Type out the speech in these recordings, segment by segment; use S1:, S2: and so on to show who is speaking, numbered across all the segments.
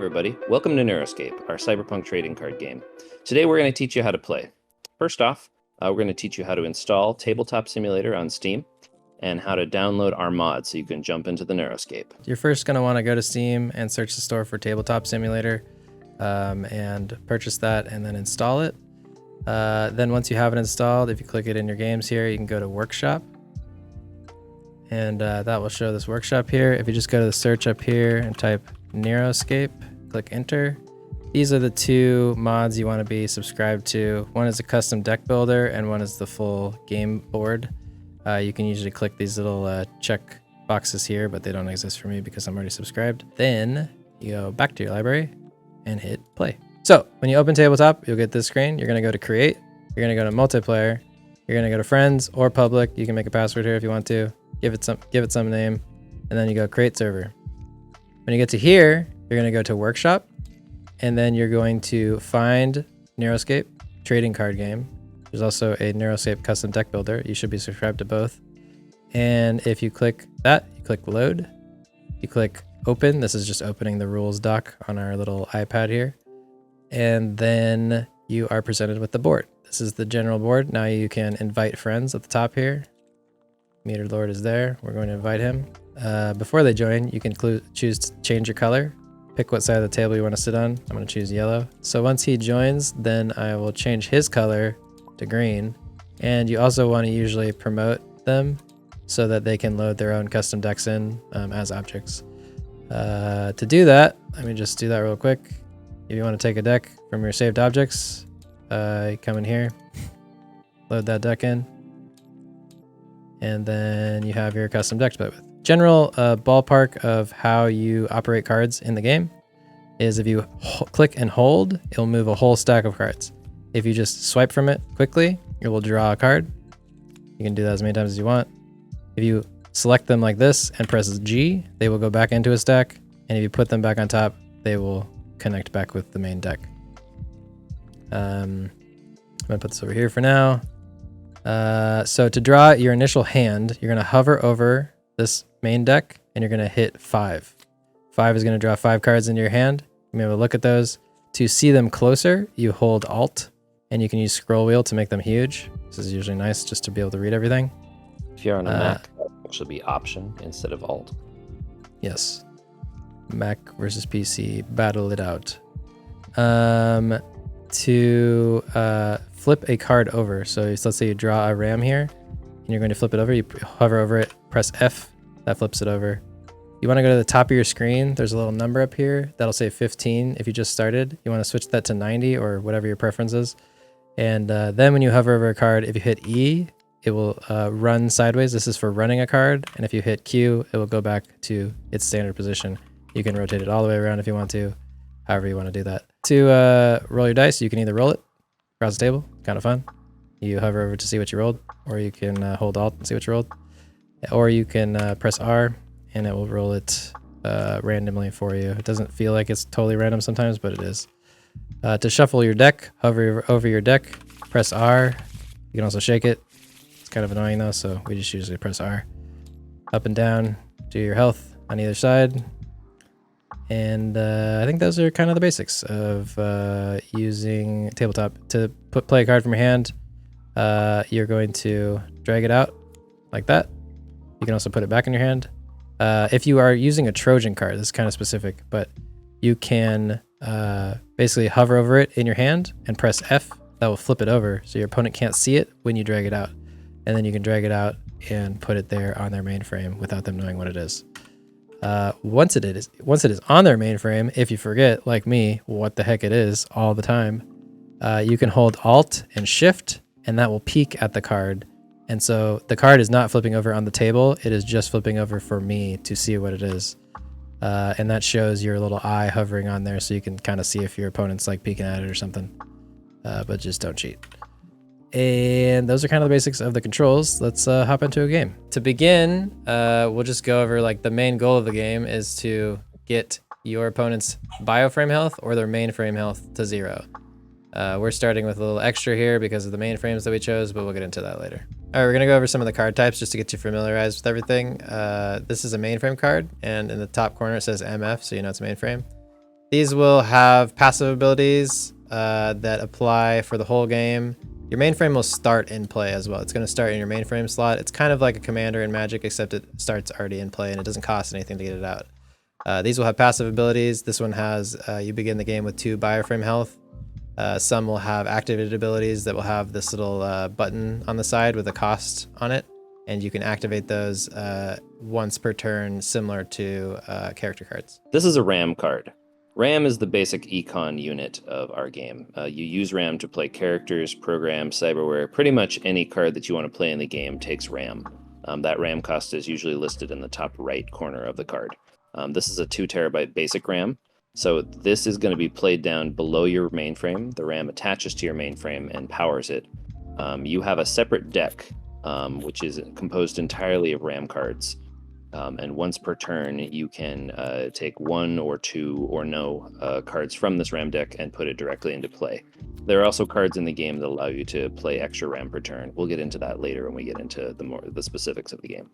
S1: everybody, welcome to Neuroscape, our cyberpunk trading card game. Today we're going to teach you how to play. First off, we're going to teach you how to install Tabletop Simulator on Steam and how to download our mod so you can jump into the Neuroscape.
S2: You're first going to want to go to Steam and search the store for Tabletop Simulator and purchase that and then install it. Then once you have it installed, if you click it in your games here, you can go to Workshop. And that will show this workshop here. If you just go to the search up here and type Neuroscape, click enter. These are the two mods you want to be subscribed to. One is a custom deck builder and one is the full game board. You can usually click these little check boxes here, but they don't exist for me because I'm already subscribed. Then you go back to your library and hit play. So when you open Tabletop, you'll get this screen. You're going to go to create. You're going to go to multiplayer. You're going to go to friends or public. You can make a password here if you want to. Give it some name, and then you go create server. When you get to here, you're going to go to workshop, and then you're going to find Neuroscape trading card game. There's also a Neuroscape custom deck builder. You should be subscribed to both. And if you click that, you click load, you click open. This is just opening the rules doc on our little iPad here. And then you are presented with the board. This is the general board. Now you can invite friends at the top here. Meter Lord is there. We're going to invite him. Before they join, you can choose to change your color. Pick what side of the table you want to sit on. I'm going to choose yellow. So once he joins, then I will change his color to green. And you also want to usually promote them so that they can load their own custom decks in as objects. To do that, let me just do that real quick. If you want to take a deck from your saved objects, come in here, load that deck in. And then you have your custom deck to play with. General ballpark of how you operate cards in the game is if you click and hold, it'll move a whole stack of cards. If you just swipe from it quickly, it will draw a card. You can do that as many times as you want. If you select them like this and press G, they will go back into a stack. And if you put them back on top, they will connect back with the main deck. I'm gonna put this over here for now. So to draw your initial hand, you're going to hover over this main deck and you're going to hit 5. 5 is going to draw 5 cards into your hand. You may have a look at those. To see them closer, you hold Alt and you can use scroll wheel to make them huge. This is usually nice just to be able to read everything.
S1: If you're on a Mac, it should be Option instead of Alt.
S2: Yes. Mac versus PC, battle it out. To flip a card over. So let's say you draw a ram here and you're going to flip it over. You hover over it, press F, that flips it over. You want to go to the top of your screen. There's a little number up here that'll say 15 if you just started. You want to switch that to 90 or whatever your preference is. And then when you hover over a card, if you hit E, it will run sideways. This is for running a card. And if you hit Q, it will go back to its standard position. You can rotate it all the way around if you want to, however you want to do that. To roll your dice, you can either roll it across the table, kind of fun. You hover over to see what you rolled, or you can hold Alt and see what you rolled. Or you can press R and it will roll it randomly for you. It doesn't feel like it's totally random sometimes, but it is. To shuffle your deck, hover over your deck, press R. You can also shake it. It's kind of annoying though, so we just usually press R. Up and down, do your health on either side. And I think those are kind of the basics of using Tabletop. To play a card from your hand, you're going to drag it out like that. You can also put it back in your hand. If you are using a Trojan card, this is kind of specific, but you can basically hover over it in your hand and press F. That will flip it over so your opponent can't see it when you drag it out. And then you can drag it out and put it there on their mainframe without them knowing what it is. Once it is on their mainframe, if you forget, like me, what the heck it is all the time, you can hold Alt and Shift, and that will peek at the card. And so the card is not flipping over on the table. It is just flipping over for me to see what it is. And that shows your little eye hovering on there so you can kind of see if your opponent's like peeking at it or something. But just don't cheat. And those are kind of the basics of the controls. Let's hop into a game. To begin, we'll just go over like the main goal of the game is to get your opponent's bioframe health or their mainframe health to 0. We're starting with a little extra here because of the mainframes that we chose, but we'll get into that later. All right, we're gonna go over some of the card types just to get you familiarized with everything. This is a mainframe card, and in the top corner it says MF, so you know it's a mainframe. These will have passive abilities that apply for the whole game. Your mainframe will start in play as well. It's going to start in your mainframe slot. It's kind of like a commander in Magic, except it starts already in play and it doesn't cost anything to get it out. These will have passive abilities. This one has, you begin the game with 2 bioframe health. Some will have activated abilities that will have this little button on the side with a cost on it. And you can activate those once per turn, similar to character cards.
S1: This is a RAM card. RAM is the basic econ unit of our game. You use RAM to play characters, programs, cyberware. Pretty much any card that you want to play in the game takes RAM. That RAM cost is usually listed in the top right corner of the card. This is a 2 terabyte basic RAM. So this is going to be played down below your mainframe. The RAM attaches to your mainframe and powers it. You have a separate deck, which is composed entirely of RAM cards. And once per turn, you can take 1 or 2 or no cards from this RAM deck and put it directly into play. There are also cards in the game that allow you to play extra RAM per turn. We'll get into that later when we get into the specifics of the game.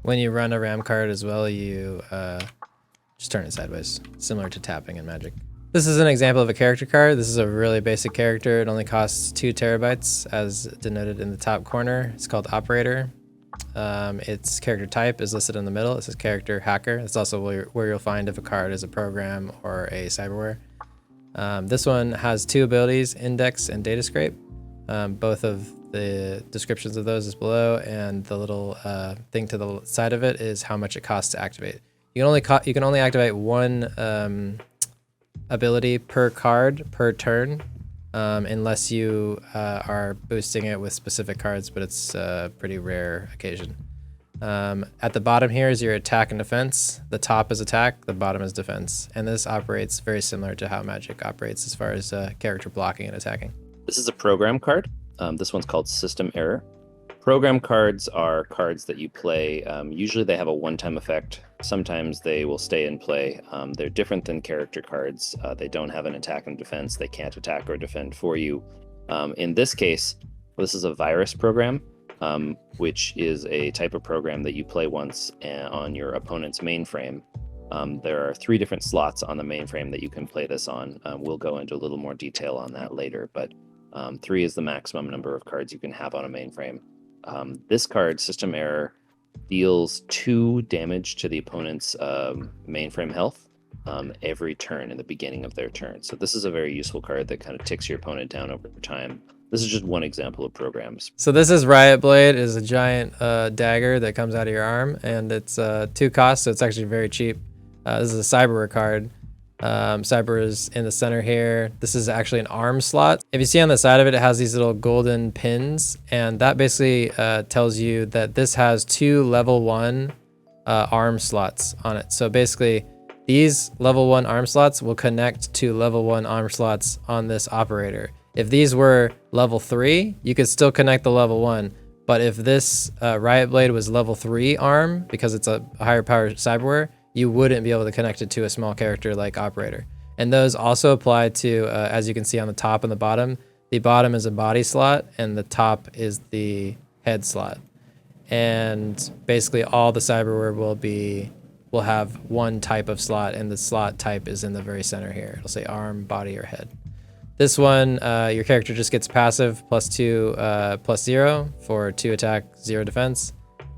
S2: When you run a RAM card as well, you just turn it sideways, similar to tapping in Magic. This is an example of a character card. This is a really basic character. It only costs 2 terabytes, as denoted in the top corner. It's called Operator. Its character type is listed in the middle. It says Character Hacker. It's also where you'll find if a card is a program or a cyberware. This one has 2 abilities, Index and Data Scrape. Both of the descriptions of those is below, and the little thing to the side of it is how much it costs to activate. You can only activate 1 ability per card per turn, unless you are boosting it with specific cards, but it's a pretty rare occasion. At the bottom here is your attack and defense. The top is attack, the bottom is defense. And this operates very similar to how Magic operates as far as character blocking and attacking.
S1: This is a program card. This one's called System Error. Program cards are cards that you play. Usually they have a one-time effect. Sometimes they will stay in play. They're different than character cards. They don't have an attack and defense. They can't attack or defend for you. In this case, this is a virus program, which is a type of program that you play once on your opponent's mainframe. There are 3 different slots on the mainframe that you can play this on. We'll go into a little more detail on that later, but 3 is the maximum number of cards you can have on a mainframe. This card, System Error, deals 2 damage to the opponent's mainframe health every turn in the beginning of their turn. So this is a very useful card that kind of ticks your opponent down over time. This is just one example of programs.
S2: So this is Riot Blade. It is a giant dagger that comes out of your arm, and it's 2 costs, so it's actually very cheap. This is a Cyberware card. Cyber is in the center here. This is actually an arm slot. If you see on the side of it, it has these little golden pins, and that basically tells you that this has 2 level 1 arm slots on it. So basically, these level 1 arm slots will connect to level 1 arm slots on this operator. If these were level 3, you could still connect the level 1. But if this Riot Blade was level 3 arm, because it's a higher power cyberware, you wouldn't be able to connect it to a small character like Operator. And those also apply to, as you can see on the top and the bottom is a body slot and the top is the head slot. And basically all the cyberware will have one type of slot, and the slot type is in the very center here. It'll say arm, body, or head. This one, your character just gets passive +2, +0 for 2 attack, 0 defense.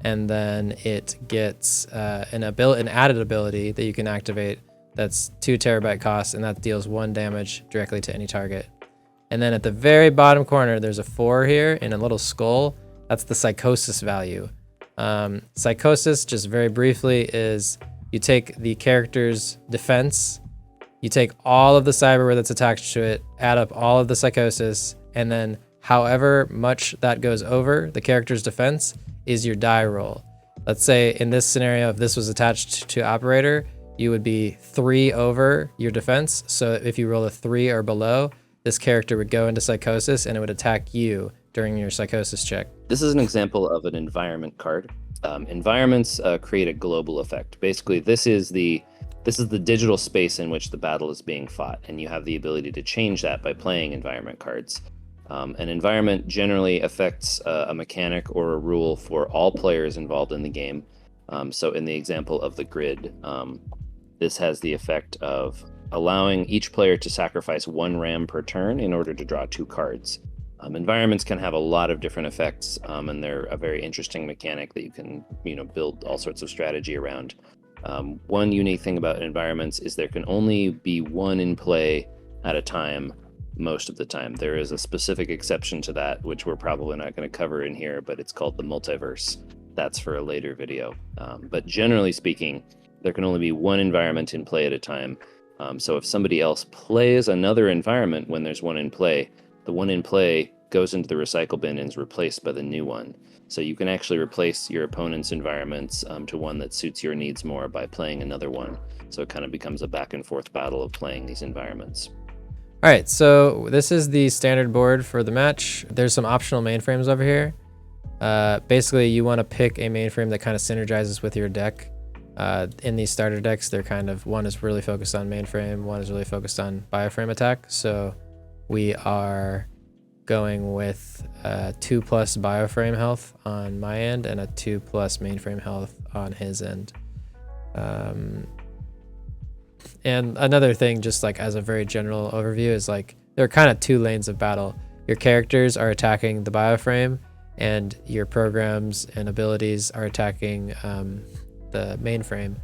S2: And then it gets an added ability that you can activate that's 2 terabyte cost, and that deals 1 damage directly to any target. And then at the very bottom corner, there's a 4 here in a little skull. That's the Psychosis value. Psychosis, just very briefly, is you take the character's defense, you take all of the cyberware that's attached to it, add up all of the Psychosis, and then however much that goes over the character's defense is your die roll. Let's say in this scenario, if this was attached to Operator, you would be 3 over your defense. So if you roll a 3 or below, this character would go into Psychosis and it would attack you during your Psychosis check.
S1: This is an example of an environment card. Environments create a global effect. Basically, this is the digital space in which the battle is being fought, and you have the ability to change that by playing environment cards. An environment generally affects a mechanic or a rule for all players involved in the game. So in the example of the grid, this has the effect of allowing each player to sacrifice 1 RAM per turn in order to draw 2 cards. Environments can have a lot of different effects, and they're a very interesting mechanic that you can, build all sorts of strategy around. One unique thing about environments is there can only be 1 in play at a time most of the time. There is a specific exception to that, which we're probably not going to cover in here, but it's called the multiverse. That's for a later video. But generally speaking, there can only be 1 environment in play at a time. So if somebody else plays another environment when there's 1 in play, the 1 in play goes into the recycle bin and is replaced by the new one. So you can actually replace your opponent's environments to one that suits your needs more by playing another one. So it kind of becomes a back and forth battle of playing these environments.
S2: All right, so this is the standard board for the match. There's some optional mainframes over here. Basically, you want to pick a mainframe that kind of synergizes with your deck. In these starter decks, they're kind of, one is really focused on mainframe, one is really focused on bioframe attack. So we are going with 2+ bioframe health on my end and a 2+ mainframe health on his end. And another thing, just like as a very general overview, is like there are kind of 2 lanes of battle. Your characters are attacking the bioframe, and your programs and abilities are attacking the mainframe.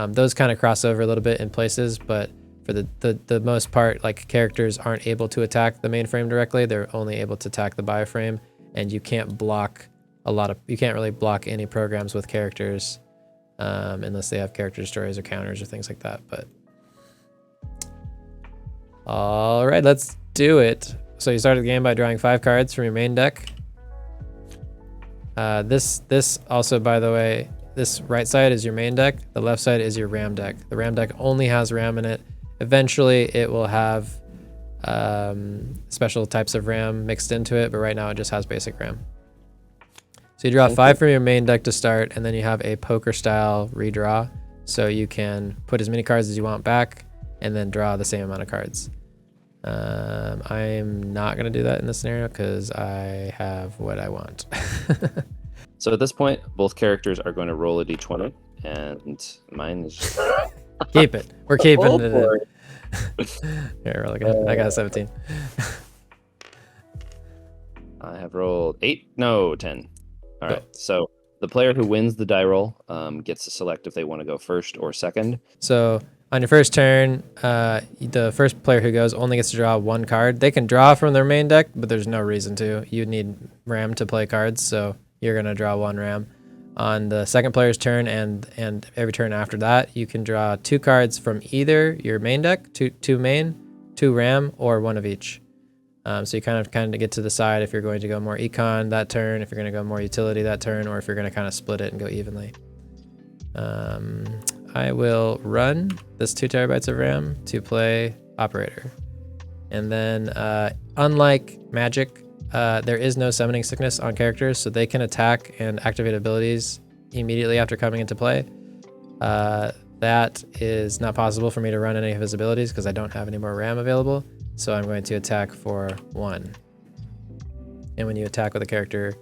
S2: Those kind of cross over a little bit in places, but for the most part, like, characters aren't able to attack the mainframe directly. They're only able to attack the bioframe, and you can't block you can't really block any programs with characters unless they have character destroyers or counters or things like that. But all right, let's do it. So you start the game by drawing 5 cards from your main deck. This also, by the way, this right side is your main deck. The left side is your RAM deck. The RAM deck only has RAM in it. Eventually, it will have special types of RAM mixed into it, but right now it just has basic RAM. So you draw 5 from your main deck to start, and then you have a poker-style redraw. So you can put as many cards as you want back, and then draw the same amount of cards. I'm not going to do that in this scenario because I have what I want.
S1: So at this point, both characters are going to roll a d20, and mine is just...
S2: Keep it. We're keeping it. Here, roll again. I got a 17.
S1: I have rolled 10. All right. So the player who wins the die roll gets to select if they want to go first or second.
S2: So on your first turn, the first player who goes only gets to draw 1 card. They can draw from their main deck, but there's no reason to. You need RAM to play cards, so you're going to draw 1 RAM. On the second player's turn and every turn after that, you can draw 2 cards from either your main deck, 2 main, 2 RAM, or 1 of each. So you kind of get to decide if you're going to go more econ that turn, if you're going to go more utility that turn, or if you're going to kind of split it and go evenly. I will run this 2 terabytes of RAM to play Operator. And then, unlike Magic, there is no summoning sickness on characters, so they can attack and activate abilities immediately after coming into play. That is not possible for me to run any of his abilities because I don't have any more RAM available. So I'm going to attack for 1. And when you attack with a character,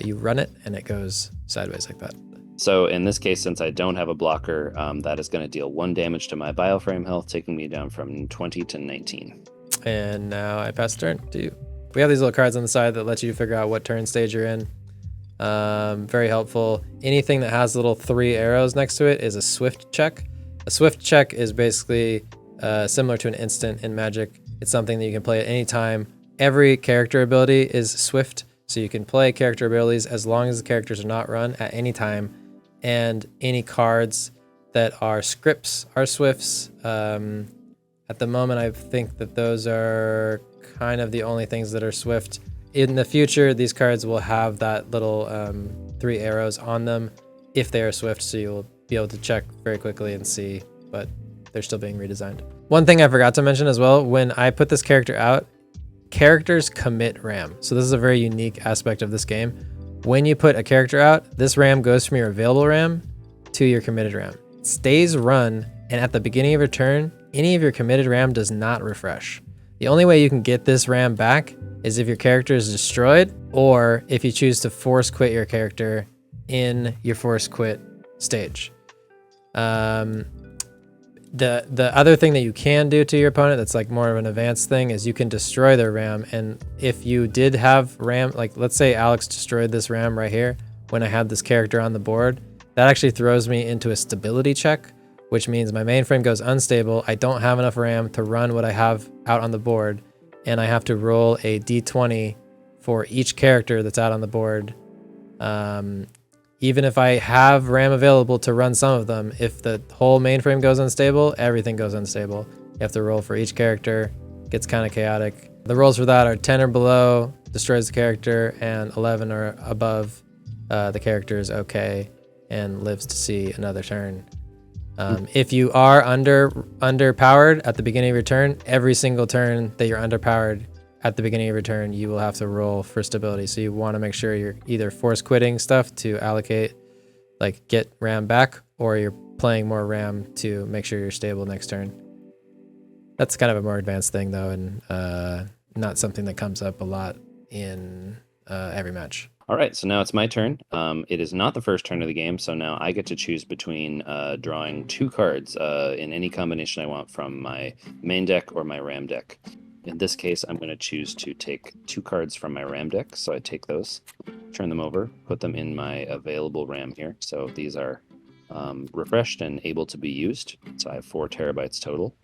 S2: you run it and it goes sideways like that.
S1: So in this case, since I don't have a blocker, that is going to deal 1 damage to my bioframe health, taking me down from 20 to 19.
S2: And now I pass the turn to you. We have these little cards on the side that let you figure out what turn stage you're in. Very helpful. Anything that has little 3 arrows next to it is a swift check. A swift check is basically similar to an instant in Magic. It's something that you can play at any time. Every character ability is swift, so you can play character abilities as long as the characters are not run at any time. And any cards that are scripts are swifts. At the moment, I think that those are kind of the only things that are swift. In the future, these cards will have that little 3 arrows on them if they are swift, so you'll be able to check very quickly and see, but they're still being redesigned. One thing I forgot to mention as well, when I put this character out, characters commit RAM. So this is a very unique aspect of this game. When you put a character out, this RAM goes from your available RAM to your committed RAM. It stays run, and at the beginning of your turn, any of your committed RAM does not refresh. The only way you can get this RAM back is if your character is destroyed, or if you choose to force quit your character in your force quit stage. The other thing that you can do to your opponent that's like more of an advanced thing is you can destroy their RAM. And if you did have RAM, like let's say Alex destroyed this RAM right here when I had this character on the board, that actually throws me into a stability check, which means my mainframe goes unstable. I don't have enough RAM to run what I have out on the board, and I have to roll a d20 for each character that's out on the board. Even if I have RAM available to run some of them, if the whole mainframe goes unstable, everything goes unstable. You have to roll for each character. It gets kind of chaotic. The rolls for that are 10 or below, destroys the character, and 11 or above, the character is okay and lives to see another turn. If you are underpowered at the beginning of your turn, every single turn that you're underpowered at the beginning of your turn, you will have to roll for stability. So you want to make sure you're either force quitting stuff to allocate, like get RAM back, or you're playing more RAM to make sure you're stable next turn. That's kind of a more advanced thing though, and not something that comes up a lot in every match.
S1: All right, so now it's my turn. It is not the first turn of the game, so now I get to choose between drawing 2 cards in any combination I want from my main deck or my RAM deck. In this case, I'm going to choose to take 2 cards from my RAM deck, so I take those, turn them over, put them in my available RAM here. So these are refreshed and able to be used, so I have 4 terabytes total.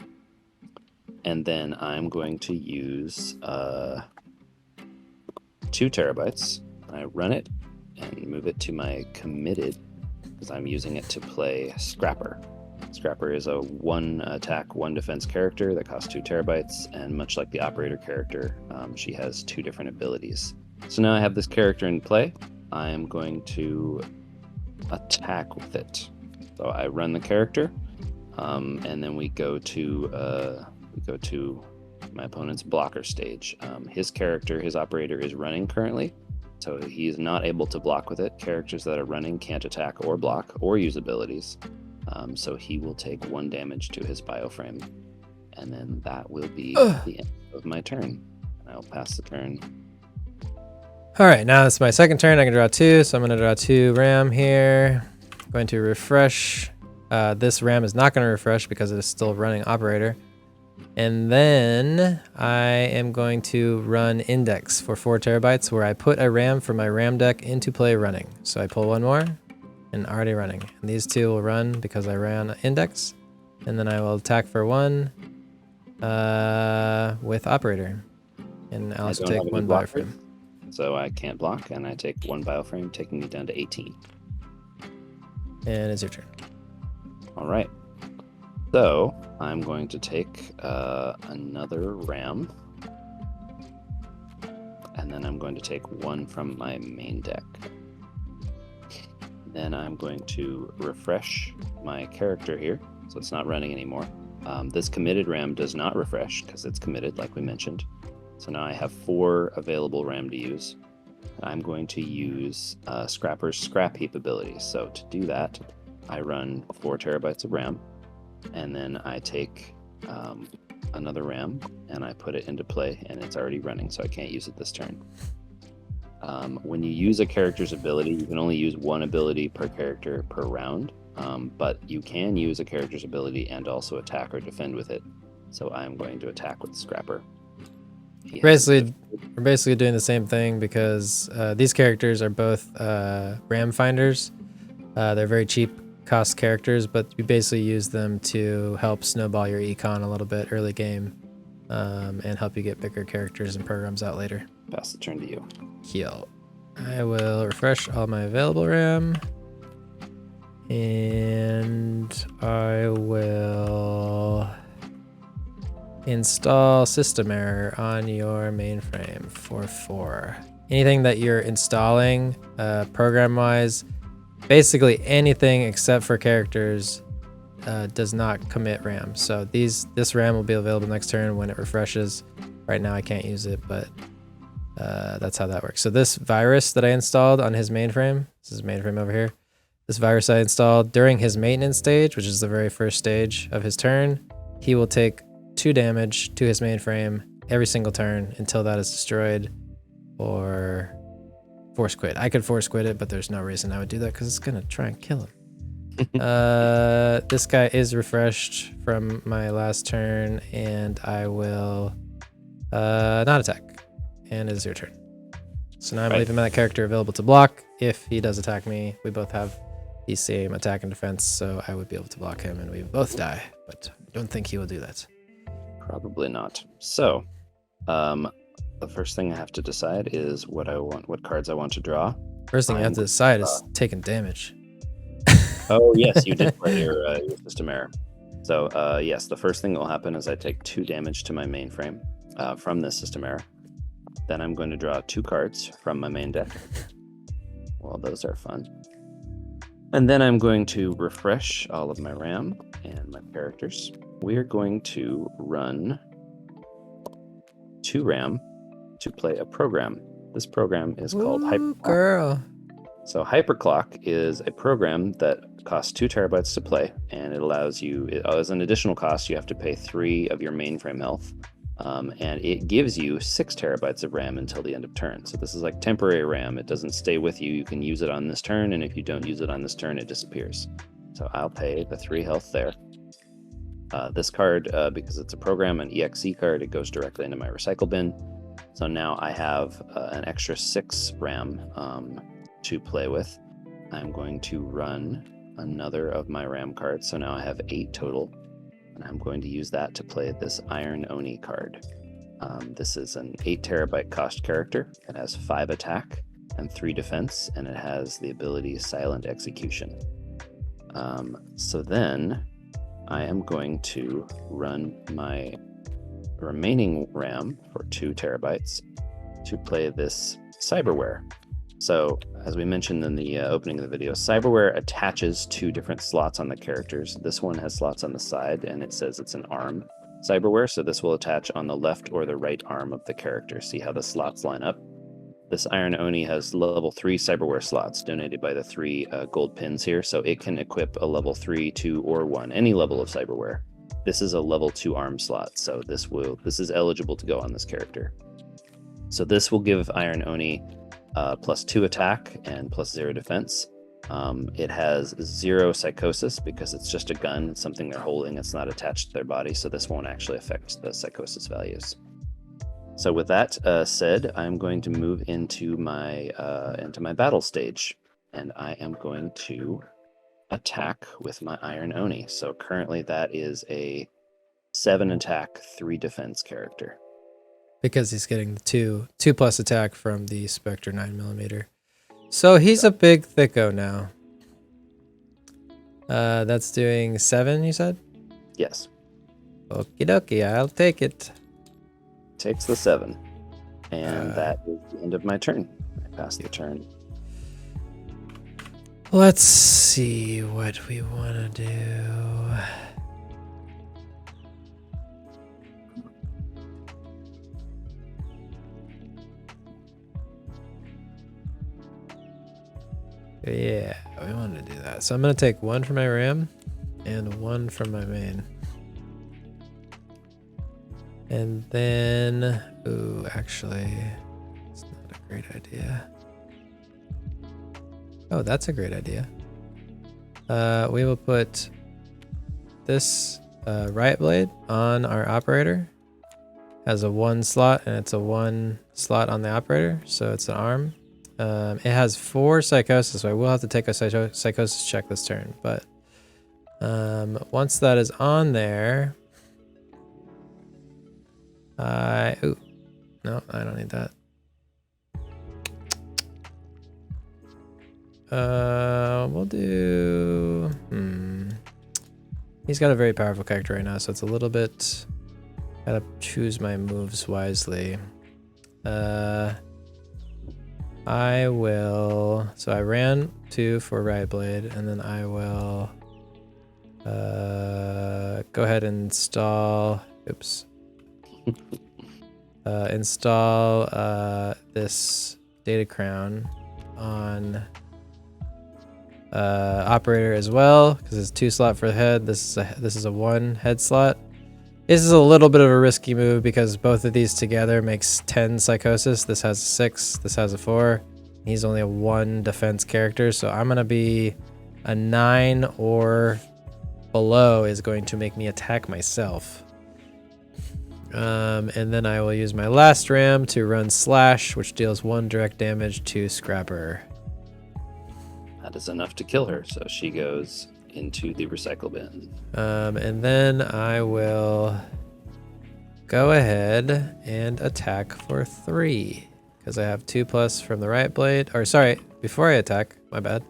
S1: And then I'm going to use 2 terabytes. I run it and move it to my committed because I'm using it to play Scrapper. Scrapper is a 1 attack, 1 defense character that costs 2 terabytes, and much like the operator character, she has 2 different abilities. So now I have this character in play. I am going to attack with it. So I run the character, and then we go to my opponent's blocker stage. His character, his operator, is running currently. So he's not able to block with it. Characters that are running can't attack or block or use abilities. So he will take 1 damage to his bioframe. And then that will be the end of my turn. I'll pass the turn.
S2: All right, now it's my second turn. I can draw 2, so I'm going to draw 2 RAM here. I'm going to refresh. This RAM is not going to refresh because it is still running operator. And then I am going to run index for 4 terabytes where I put a RAM from my RAM deck into play running. So I pull 1 more and already running. And these 2 will run because I ran index. And then I will attack for 1 with operator. And I'll also take 1 bioframe.
S1: So I can't block, and I take 1 bioframe, taking me down to 18.
S2: And it's your turn.
S1: All right. So I'm going to take another RAM, and then I'm going to take 1 from my main deck. Then I'm going to refresh my character here, so it's not running anymore. This committed RAM does not refresh because it's committed, like we mentioned. So now I have 4 available RAM to use. I'm going to use Scrapper's scrap heap ability. So to do that, I run 4 terabytes of RAM. And then I take another RAM and I put it into play, and it's already running, so I can't use it this turn. When you use a character's ability, you can only use 1 ability per character per round, but you can use a character's ability and also attack or defend with it. So I'm going to attack with Scrapper.
S2: We're basically doing the same thing because these characters are both RAM finders. They're very cheap cost characters, but you basically use them to help snowball your econ a little bit early game, and help you get bigger characters and programs out later.
S1: Pass the turn to you.
S2: Heal. I will refresh all my available RAM, and I will install system error on your mainframe for 4. Anything that you're installing program wise, basically anything except for characters, does not commit RAM. So this RAM will be available next turn when it refreshes. Right now I can't use it, but that's how that works. So this virus that I installed on his mainframe, this is mainframe over here. This virus I installed during his maintenance stage, which is the very first stage of his turn. He will take 2 damage to his mainframe every single turn until that is destroyed or force quit. I could force quit it, but there's no reason I would do that because it's going to try and kill him. This guy is refreshed from my last turn, and I will not attack. And it is your turn. So now I'm leaving that character available to block. If he does attack me, we both have the same attack and defense, so I would be able to block him and we both die. But I don't think he will do that.
S1: Probably not. So, the first thing I have to decide is what cards I want to draw.
S2: First thing I have to decide is taking damage.
S1: Oh, yes, you did play your system error. So, yes, the first thing that will happen is I take 2 damage to my mainframe from this system error. Then I'm going to draw 2 cards from my main deck. Well, those are fun. And then I'm going to refresh all of my RAM and my characters. We are going to run 2 RAM to play a program. This program is called Hyperclock.
S2: Girl.
S1: So Hyperclock is a program that costs 2 terabytes to play, and it allows you, as an additional cost, you have to pay 3 of your mainframe health. And it gives you 6 terabytes of RAM until the end of turn. So this is like temporary RAM. It doesn't stay with you. You can use it on this turn, and if you don't use it on this turn, it disappears. So I'll pay the 3 health there. This card, because it's a program, an EXE card, it goes directly into my recycle bin. So now I have an extra 6 RAM to play with. I'm going to run another of my RAM cards. So now I have 8 total. And I'm going to use that to play this Iron Oni card. This is an 8 terabyte cost character. It has 5 attack and 3 defense, and it has the ability Silent Execution. So then I am going to run my remaining RAM for 2 terabytes to play this Cyberware. So, as we mentioned in the opening of the video, Cyberware attaches 2 different slots on the characters. This one has slots on the side, and it says it's an arm Cyberware, so this will attach on the left or the right arm of the character. See how the slots line up? This Iron Oni has level 3 Cyberware slots donated by the 3 gold pins here, so it can equip a level 3, 2, or 1, any level of Cyberware. This is a level 2 arm slot, so this is eligible to go on this character. So this will give Iron Oni plus 2 attack and plus 0 defense. It has 0 psychosis because it's just a gun. It's something they're holding. It's not attached to their body, so this won't actually affect the psychosis values. So with that said, I'm going to move into my battle stage, and I am going to attack with my Iron Oni. So currently that is a 7 attack, 3 defense character.
S2: Because he's getting the 2 plus attack from the Spectre 9mm. So he's a big thicko now. That's doing 7, you said?
S1: Yes.
S2: Okie dokie, I'll take it.
S1: Takes the 7. And that is the end of my turn. I pass the turn.
S2: Let's see what we want to do. Yeah, we want to do that. So I'm going to take 1 from my RAM and 1 from my main. And then, ooh, actually, it's not a great idea. Oh, that's a great idea. We will put this riot blade on our operator. Has a 1 slot, and it's a 1 slot on the operator, so it's an arm. It has 4 psychosis, so I will have to take a psychosis check this turn. But once that is on there, ooh, no, I don't need that. We'll do. He's got a very powerful character right now, so it's a little bit. Gotta choose my moves wisely. I will. So I ran 2 for Riot Blade, and then I will go ahead and install. Oops. Install this data crown on operator as well, because it's 2 slot for the head. This is a 1 head slot. This is a little bit of a risky move because both of these together makes 10 psychosis. This has a 6, this has a 4. He's only a 1 defense character, so I'm gonna be A 9 or below is going to make me attack myself. And then I will use my last ram to run slash, which deals 1 direct damage to Scrapper.
S1: That is enough to kill her, so she goes into the recycle bin.
S2: And then I will go ahead and attack for 3 because I have 2+ from the right blade. Or sorry, before I attack, my bad.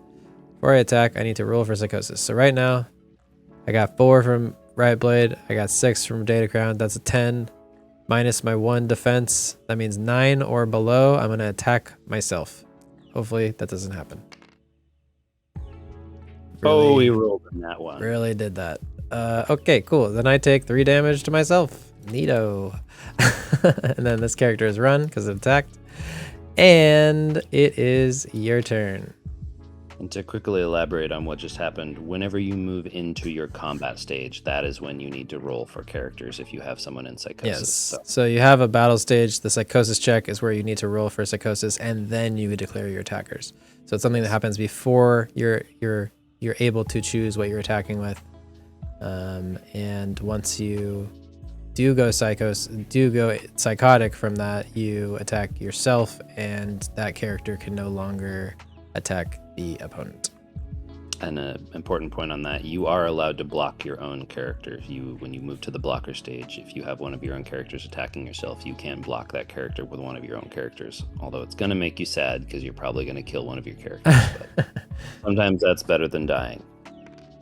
S2: Before I attack, I need to roll for Psychosis. So right now, I got 4 from right blade. I got 6 from Data Crown. That's a 10 minus my 1 defense. That means 9 or below. I'm gonna attack myself. Hopefully that doesn't happen.
S1: Oh, we rolled in that one.
S2: Really did that. Okay, cool. Then I take 3 damage to myself. Neato. And then this character is run because it attacked. And it is your turn.
S1: And to quickly elaborate on what just happened, whenever you move into your combat stage, that is when you need to roll for characters if you have someone in Psychosis.
S2: Yes. So you have a battle stage. The Psychosis check is where you need to roll for Psychosis, and then you declare your attackers. So it's something that happens before you're able to choose what you're attacking with. And once you do go psychotic from that, you attack yourself, and that character can no longer attack the opponent.
S1: And an important point on that, you are allowed to block your own character. When you move to the blocker stage, if you have one of your own characters attacking yourself, you can block that character with one of your own characters. Although it's going to make you sad because you're probably going to kill one of your characters. But sometimes that's better than dying.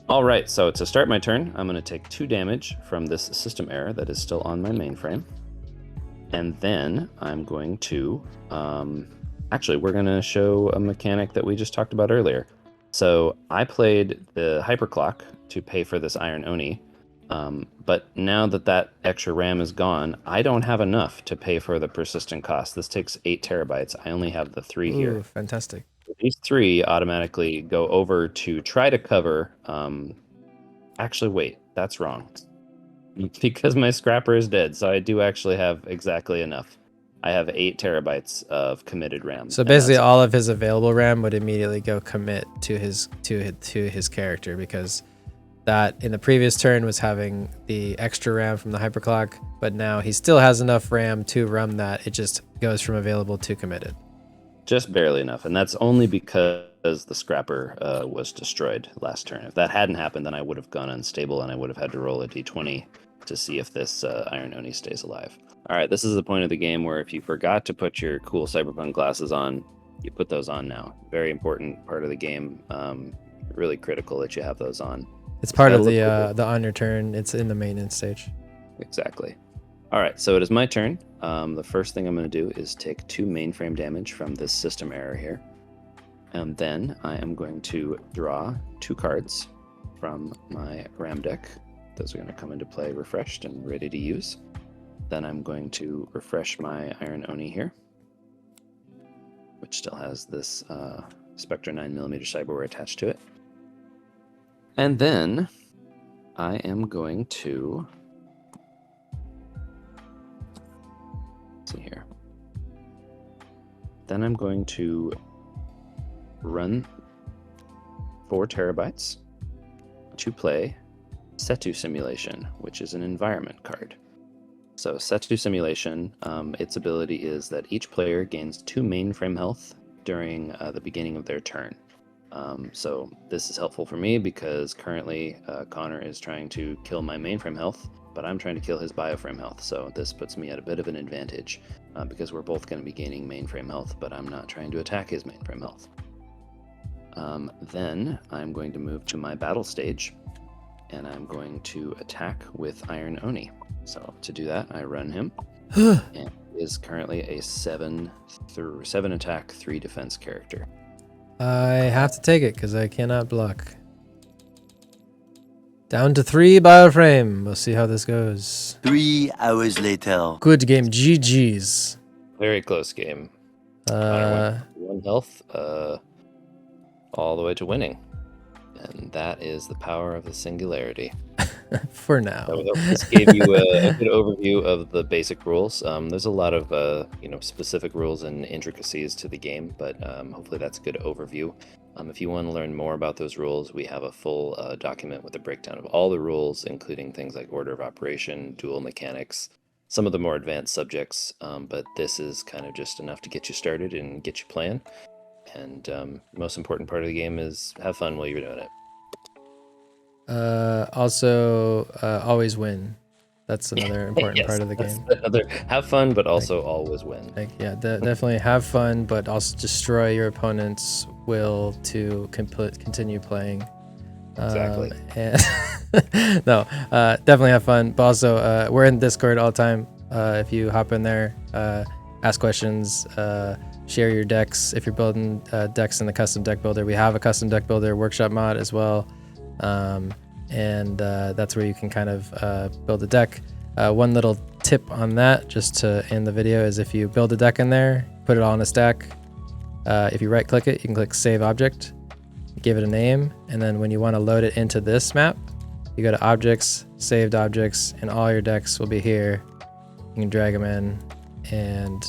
S1: All right, so to start my turn, I'm going to take 2 damage from this system error that is still on my mainframe. And then I'm going to... Actually, we're going to show a mechanic that we just talked about earlier. So I played the Hyperclock to pay for this Iron Oni, but now that extra RAM is gone, I don't have enough to pay for the persistent cost. This takes 8 terabytes. I only have the 3 here.
S2: Fantastic.
S1: These 3 automatically go over to try to cover... Actually, wait, that's wrong. Because my scrapper is dead, so I do actually have exactly enough. I have 8 terabytes of committed RAM.
S2: So basically, all of his available RAM would immediately go commit to his character, because that in the previous turn was having the extra RAM from the Hyperclock, but now he still has enough RAM to run that. It just goes from available to committed.
S1: Just barely enough, and that's only because the scrapper was destroyed last turn. If that hadn't happened, then I would have gone unstable, and I would have had to roll a d20 to see if this Iron Oni stays alive. All right, this is the point of the game where if you forgot to put your cool cyberpunk glasses on, you put those on now. Very important part of the game. Really critical that you have those on.
S2: It's part of the on your turn. It's in the maintenance stage.
S1: Exactly. All right, so it is my turn. The first thing I'm going to do is take 2 mainframe damage from this system error here. And then I am going to draw 2 cards from my RAM deck. Those are going to come into play refreshed and ready to use. Then I'm going to refresh my Iron Oni here, which still has this Spectra 9mm Cyberware attached to it. And then I am going to... Let's see here. Then I'm going to run 4 terabytes to play Setu Simulation, which is an environment card. So Setu Simulation, its ability is that each player gains 2 mainframe health during the beginning of their turn. So this is helpful for me because currently Connor is trying to kill my mainframe health, but I'm trying to kill his bioframe health. So this puts me at a bit of an advantage because we're both going to be gaining mainframe health, but I'm not trying to attack his mainframe health. Then I'm going to move to my battle stage, and I'm going to attack with Iron Oni. So to do that, I run him, and he is currently a 7 attack, 3 defense character.
S2: I have to take it because I cannot block. Down to 3 bioframe. We'll see how this goes.
S3: 3 hours later.
S2: Good game. GG's.
S1: Very close game. 1 health, all the way to winning. And that is the power of the singularity.
S2: For now.
S1: So this gave you a good overview of the basic rules. There's a lot of specific rules and intricacies to the game, but hopefully that's a good overview. If you want to learn more about those rules, we have a full document with a breakdown of all the rules, including things like order of operation, duel mechanics, some of the more advanced subjects, but this is kind of just enough to get you started and get you playing. And most important part of the game is have fun while you're doing it.
S2: Also, always win. That's another important
S1: Yes,
S2: part of the
S1: that's
S2: game.
S1: another, have fun, but also always win.
S2: Like, yeah, definitely have fun, but also destroy your opponent's will to continue playing.
S1: Exactly.
S2: No, definitely have fun. But also, we're in Discord all the time. If you hop in there, ask questions, share your decks. If you're building decks in the custom deck builder, we have a custom deck builder workshop mod as well. And that's where you can kind of build a deck. One little tip on that, just to end the video, is if you build a deck in there, put it all in a stack. If you right click it, you can click save object, give it a name, and then when you want to load it into this map, you go to objects, saved objects, and all your decks will be here. You can drag them in and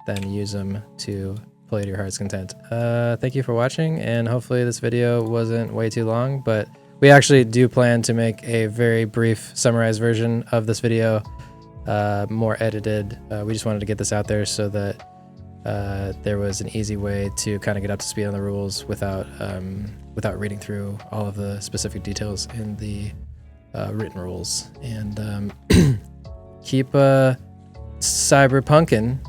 S2: then use them to play to your heart's content. Thank you for watching, and hopefully this video wasn't way too long, but we actually do plan to make a very brief summarized version of this video, more edited. We just wanted to get this out there so that there was an easy way to kind of get up to speed on the rules without reading through all of the specific details in the written rules. And keep cyberpunking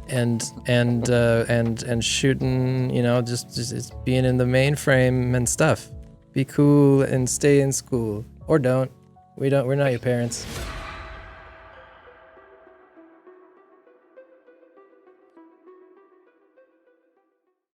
S2: and shooting, you know, just being in the mainframe and stuff. Be cool and stay in school, or don't. We're not your parents.